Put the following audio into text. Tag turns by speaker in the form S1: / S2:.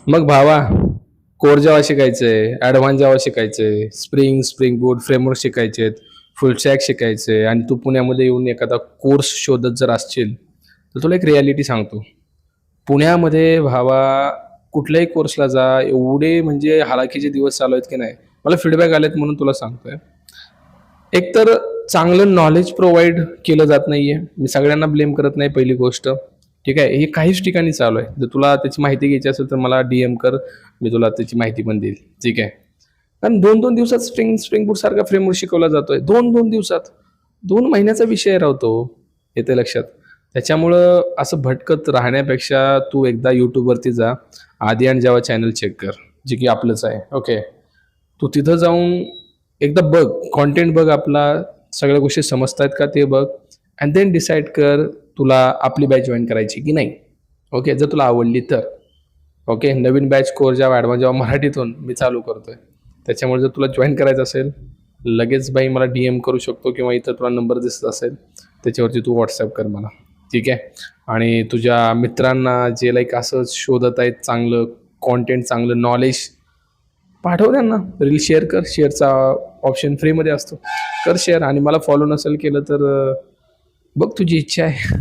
S1: मग भावा, core Java शिकायचंय, advance जावा शिकायचंय, spring बूट framework शिकायचेत, फुल stack शिकायचंय आणि तू पुण्यामध्ये येऊन एखादा कोर्स शोधत जर असशील, तर तुला एक रिॲलिटी सांगतो. पुण्यामध्ये भावा कुठल्याही कोर्सला जा, एवढे म्हणजे हालाखीचे दिवस चालू आहेत की नाही. मला फीडबॅक आलेत म्हणून तुला सांगतोय. एकतर चांगलं नॉलेज प्रोव्हाईड केलं जात नाहीये. मी सगळ्यांना ब्लेम करत नाही पहिली गोष्ट. ठीक आहे. हे काहीच ठिकाणी चालू आहे. जर तुला त्याची माहिती घ्यायची असेल तर मला DM कर. मी तुला त्याची माहिती पण देईल. ठीक आहे. कारण 2-2 दिवसात स्प्रिंग बूट सारखा फ्रेमवर्क शिकवला जातोय. 2-2 दिवसात. 2 महिन्याचा विषय राहतो. येते लक्षात. त्याच्यामुळं असं भटकत राहण्यापेक्षा तू एकदा YouTubeवरती जा. आदी आणि जावा चॅनल चेक कर. जे की आपलंच आहे. ओके. तू तिथं जाऊन एकदा बघ, कंटेंट बघ आपला, सगळ्या गोष्टी समजतायत का ते बघ अँड देन डिसाईड कर तुला आपली बॅच जॉइन करायची की नाही. ओके. जर तुला आवडली तर. ओके. नवीन बॅच कोर जावा ॲडव्हान्स जावा मराठीतून मी चालू करतोय. त्याच्यामुळे जर तुला जॉइन करायचं असेल, लगेच बाई मला DM करू शकतो किंवा इथं तुला नंबर दिसत असेल, त्याच्यावरती तू WhatsApp कर मला. ठीक आहे. आणि तुझ्या मित्रांना जे लाईक असं शोधत आहेत चांगलं कंटेंट, चांगलं नॉलेज, पाठव त्यांना. रील शेअर कर. शेअरचा ऑप्शन फ्रीमध्ये असतो. कर शेअर आणि मला फॉलो नसेल केलं तर बघ तुझी इच्छा आहे.